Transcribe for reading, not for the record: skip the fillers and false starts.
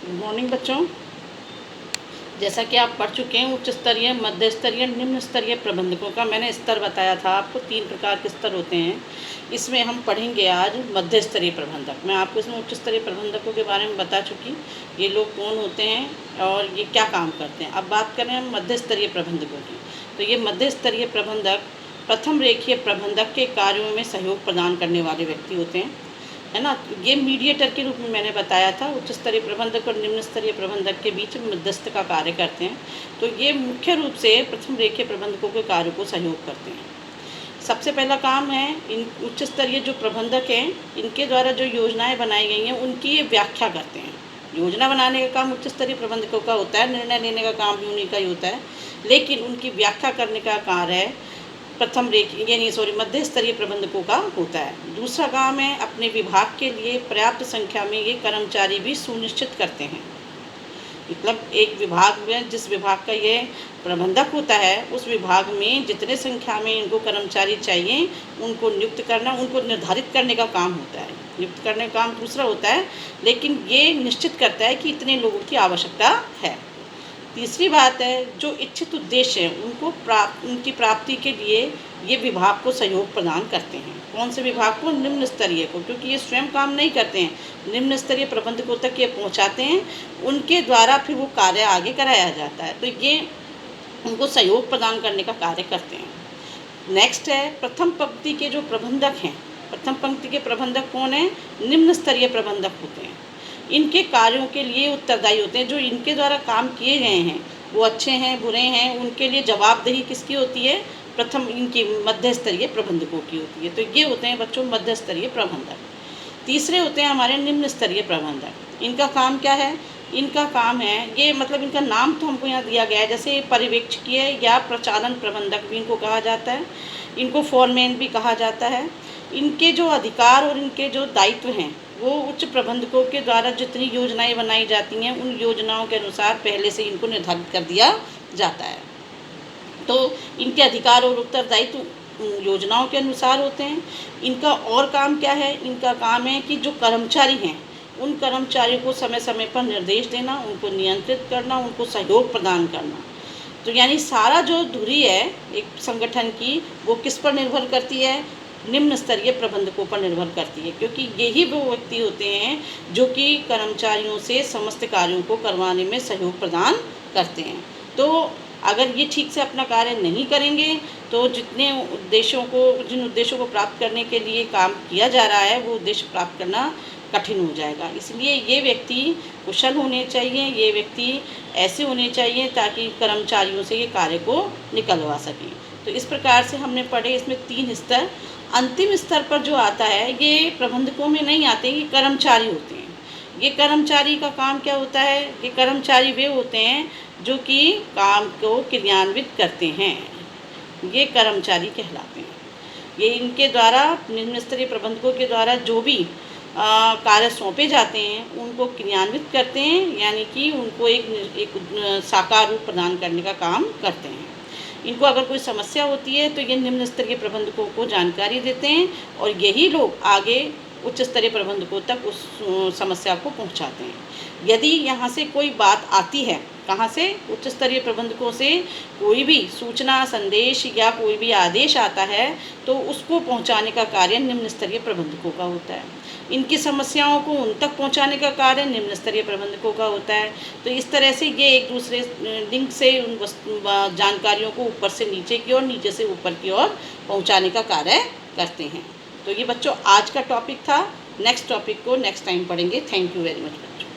Good morning बच्चों। जैसा कि आप पढ़ चुके हैं, उच्च स्तरीय, मध्य स्तरीय, निम्न स्तरीय प्रबंधकों का मैंने स्तर बताया था आपको। 3 प्रकार के स्तर होते हैं। इसमें हम पढ़ेंगे आज मध्य स्तरीय प्रबंधक। मैं आपको इसमें उच्च स्तरीय प्रबंधकों के बारे में बता चुकी, ये लोग कौन होते हैं और ये क्या काम करते हैं। अब बात करें हम मध्य स्तरीय प्रबंधकों की, तो ये मध्य स्तरीय प्रबंधक प्रथम रेखीय प्रबंधक के कार्यों में सहयोग प्रदान करने वाले व्यक्ति होते हैं, है ना। ये मीडिएटर के रूप में मैंने बताया था। उच्च स्तरीय प्रबंधक और निम्न स्तरीय प्रबंधक के बीच मध्यस्थ का कार्य करते हैं। तो ये मुख्य रूप से प्रथम रेखीय प्रबंधकों के कार्य को सहयोग करते हैं। सबसे पहला काम है, इन उच्च स्तरीय जो प्रबंधक हैं, इनके द्वारा जो योजनाएं बनाई गई हैं उनकी ये व्याख्या करते हैं। योजना बनाने का काम उच्च स्तरीय प्रबंधकों का होता है, निर्णय लेने का काम भी उन्हीं का ही होता है, लेकिन उनकी व्याख्या करने का कार्य है मध्य स्तरीय प्रबंधकों का होता है। दूसरा काम है, अपने विभाग के लिए पर्याप्त संख्या में ये कर्मचारी भी सुनिश्चित करते हैं। मतलब एक विभाग में, जिस विभाग का ये प्रबंधक होता है, उस विभाग में जितने संख्या में इनको कर्मचारी चाहिए उनको नियुक्त करना, उनको निर्धारित करने का काम होता है। नियुक्त करने का काम दूसरा होता है, लेकिन ये निश्चित करता है कि इतने लोगों की आवश्यकता है। तीसरी बात है, जो इच्छित उद्देश्य हैं उनकी प्राप्ति के लिए ये विभाग को सहयोग प्रदान करते हैं। कौन से विभाग को? निम्न स्तरीय को, क्योंकि ये स्वयं काम नहीं करते हैं, निम्न स्तरीय प्रबंधकों तक ये पहुंचाते हैं, उनके द्वारा फिर वो कार्य आगे कराया जाता है। तो ये उनको सहयोग प्रदान करने का कार्य करते हैं। नेक्स्ट है, प्रथम पंक्ति के जो प्रबंधक हैं, प्रथम पंक्ति के प्रबंधक कौन है? निम्न स्तरीय प्रबंधक होते हैं। इनके कार्यों के लिए उत्तरदायी होते हैं। जो इनके द्वारा काम किए गए हैं वो अच्छे हैं, बुरे हैं, उनके लिए जवाबदेही किसकी होती है? प्रथम इनकी मध्य स्तरीय प्रबंधकों की होती है। तो ये होते हैं बच्चों मध्य स्तरीय प्रबंधक। तीसरे होते हैं हमारे निम्न स्तरीय प्रबंधक। इनका काम क्या है? इनका काम है, ये मतलब इनका नाम तो हमको यहाँ दिया गया है, जैसे पर्यवेक्षकीय या प्रचालन प्रबंधक भी इनको कहा जाता है, इनको फोरमैन भी कहा जाता है। इनके जो अधिकार और इनके जो दायित्व हैं, वो उच्च प्रबंधकों के द्वारा जितनी योजनाएं बनाई जाती हैं उन योजनाओं के अनुसार पहले से इनको निर्धारित कर दिया जाता है। तो इनके अधिकार और उत्तरदायित्व योजनाओं के अनुसार होते हैं। इनका और काम क्या है? इनका काम है कि जो कर्मचारी हैं उन कर्मचारियों को समय समय पर निर्देश देना, उनको नियंत्रित करना, उनको सहयोग प्रदान करना। तो यानी सारा जो धुरी है एक संगठन की, वो किस पर निर्भर करती है? निम्न स्तरीय प्रबंधकों पर निर्भर करती है, क्योंकि यही वो व्यक्ति होते हैं जो कि कर्मचारियों से समस्त कार्यों को करवाने में सहयोग प्रदान करते हैं। तो अगर ये ठीक से अपना कार्य नहीं करेंगे तो जिन उद्देश्यों को प्राप्त करने के लिए काम किया जा रहा है वो उद्देश्य प्राप्त करना कठिन हो जाएगा। इसलिए ये व्यक्ति कुशल होने चाहिए, ये व्यक्ति ऐसे होने चाहिए ताकि कर्मचारियों से ये कार्य को निकलवा सकें। तो इस प्रकार से हमने पढ़े इसमें 3 स्तर। अंतिम स्तर पर जो आता है ये प्रबंधकों में नहीं आते, ये कर्मचारी होते हैं। ये कर्मचारी का काम क्या होता है? ये कर्मचारी वे होते हैं जो कि काम को क्रियान्वित करते हैं, ये कर्मचारी कहलाते हैं। ये इनके द्वारा, निम्न स्तरीय प्रबंधकों के द्वारा जो भी कार्य सौंपे जाते हैं उनको क्रियान्वित करते हैं, यानी कि उनको एक साकार रूप प्रदान करने का काम करते हैं। इनको अगर कोई समस्या होती है तो ये निम्न स्तरीय प्रबंधकों को जानकारी देते हैं और यही लोग आगे उच्च स्तरीय प्रबंधकों तक उस समस्या को पहुंचाते हैं। यदि यहाँ से कोई बात आती है, कहाँ से? उच्च स्तरीय प्रबंधकों से कोई भी सूचना, संदेश या कोई भी आदेश आता है तो उसको पहुंचाने का कार्य निम्न स्तरीय प्रबंधकों का होता है। इनकी समस्याओं को उन तक पहुंचाने का कार्य निम्न स्तरीय प्रबंधकों का होता है। तो इस तरह से ये एक दूसरे लिंक से उन जानकारियों को ऊपर से नीचे की ओर, नीचे से ऊपर की ओर पहुंचाने का कार्य करते हैं। तो ये बच्चों आज का टॉपिक था। नेक्स्ट टॉपिक को नेक्स्ट टाइम पढ़ेंगे। थैंक यू वेरी मच बच्चों।